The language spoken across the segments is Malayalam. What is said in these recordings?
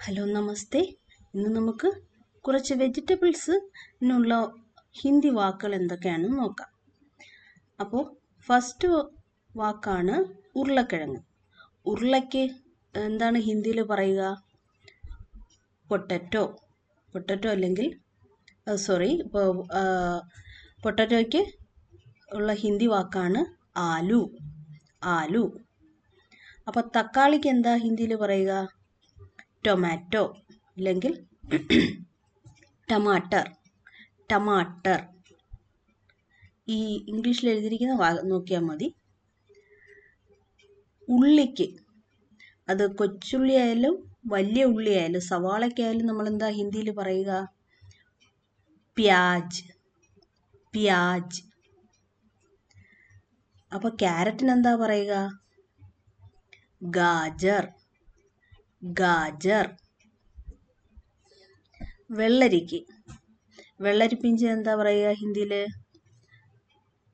ഹലോ നമസ്തേ. ഇന്ന് നമുക്ക് കുറച്ച് വെജിറ്റബിൾസിനുള്ള ഹിന്ദി വാക്കുകൾ എന്തൊക്കെയാണെന്ന് നോക്കാം. അപ്പോൾ ഫസ്റ്റ് വാക്കാണ് ഉരുളക്കിഴങ്ങ്. ഉരുളയ്ക്ക് എന്താണ് ഹിന്ദിയിൽ പറയുക? പൊട്ടറ്റോ. പൊട്ടറ്റോ അല്ലെങ്കിൽ പൊട്ടറ്റോയ്ക്ക് ഉള്ള ഹിന്ദി വാക്കാണ് ആലു. ആലു. അപ്പോൾ തക്കാളിക്ക് എന്താ ഹിന്ദിയിൽ പറയുക? ടൊമാറ്റോ അല്ലെങ്കിൽ ടമാട്ടർ. ടമാട്ടർ. ഈ ഇംഗ്ലീഷിൽ എഴുതിയിരിക്കുന്ന നോക്കിയാൽ മതി. ഉള്ളിക്ക്, അത് കൊച്ചുള്ളി ആയാലും വലിയ ഉള്ളി ആയാലും സവാളയ്ക്കായാലും നമ്മൾ എന്താ ഹിന്ദിയിൽ പറയുക? പ്യാജ്. പ്യാജ്. അപ്പോൾ ക്യാരറ്റിന് എന്താ പറയുക? ഗാജർ. ഗാജർ. വെള്ളരിക്ക്, വെള്ളരിപ്പിഞ്ച് എന്താ പറയുക ഹിന്ദിയിൽ?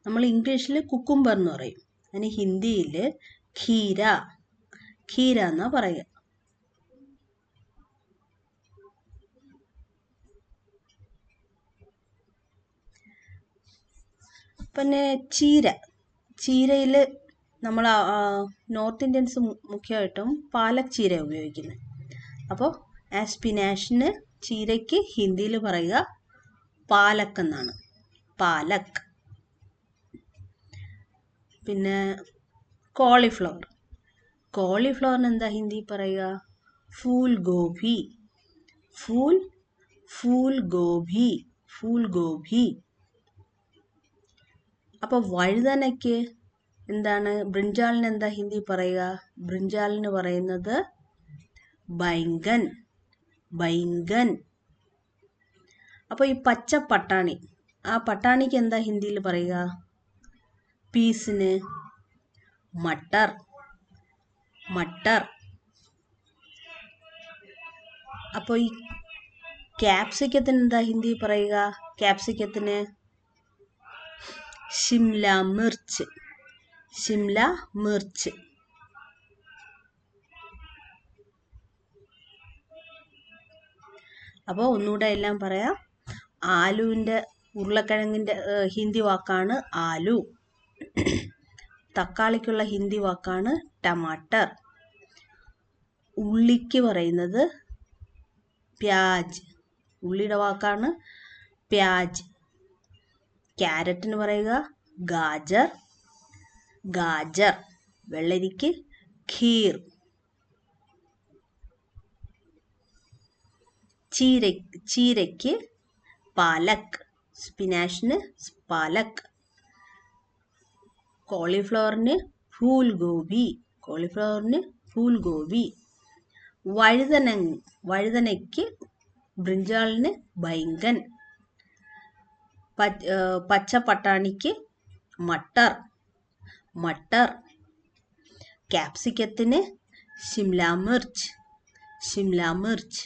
നമ്മൾ ഇംഗ്ലീഷിൽ കുക്കുംബർ എന്ന് പറയും, അതിന് ഹിന്ദിയിൽ ഖീര. ഖീര എന്നാ പറയുക. പിന്നെ ചീര. ചീരയിൽ നമ്മൾ നോർത്ത് ഇന്ത്യൻസ് മുഖ്യമായിട്ടും പാലക് ചീര ഉപയോഗിക്കുന്നത്. അപ്പോൾ സ്പിനാഷിന് ചീരയ്ക്ക് ഹിന്ദിയിൽ പറയുക പാലക് എന്നാണ്. പാലക്. പിന്നെ കോളിഫ്ലവർ. കോളിഫ്ലവറിന് എന്താ ഹിന്ദി പറയുക? ഫൂൽ ഗോഭി. ഫൂൽ ഗോഭി. ഫൂൽ ഗോഭി. അപ്പോൾ വഴുതനയ്ക്ക് എന്താണ്? ബ്രിഞ്ചാളിന് എന്താ ഹിന്ദി പറയുക? ബ്രിഞ്ചാളിന് പറയുന്നത് ബൈങ്കൻ. ബൈങ്കൻ. അപ്പോൾ ഈ പച്ച പട്ടാണി, ആ പട്ടാണിക്ക് എന്താ ഹിന്ദിയിൽ പറയുക? പീസിന് മട്ടർ. മട്ടർ. അപ്പോൾ ഈ ക്യാപ്സിക്കത്തിന് എന്താ ഹിന്ദി പറയുക? ക്യാപ്സിക്കത്തിന് ഷിംല മിർച്ച്. ഷിംല മിർച്ച്. അപ്പോൾ ഒന്നുകൂടെ എല്ലാം പറയാം. ആലുവിൻ്റെ, ഉരുളക്കിഴങ്ങിൻ്റെ ഹിന്ദി വാക്കാണ് ആലു. തക്കാളിക്കുള്ള ഹിന്ദി വാക്കാണ് ടമാട്ടർ. ഉള്ളിക്ക് പറയുന്നത് പ്യാജ്. ഉള്ളിയുടെ വാക്കാണ് പ്യാജ്. ക്യാരറ്റിന് പറയുക ഗാജർ. ഗാജർ. വെള്ളരിക്ക് ഖീർ. ചീരയ്ക്ക് പാലക്. സ്പിനാഷിന് പാലക്. കോളിഫ്ലവറിന് ഫൂൽ ഗോഭി. കോളിഫ്ലവറിന് ഫൂൽ ഗോഭി. വഴുതനയ്ക്ക് ബ്രിഞ്ചാളിന് ബൈങ്കൻ. പച്ച പട്ടാണിക്ക് മട്ടർ. മട്ടർ. ക്യാപ്സിക്കത്തിന് ഷിംല മിർച്ച്. ഷിംല മിർച്ച്.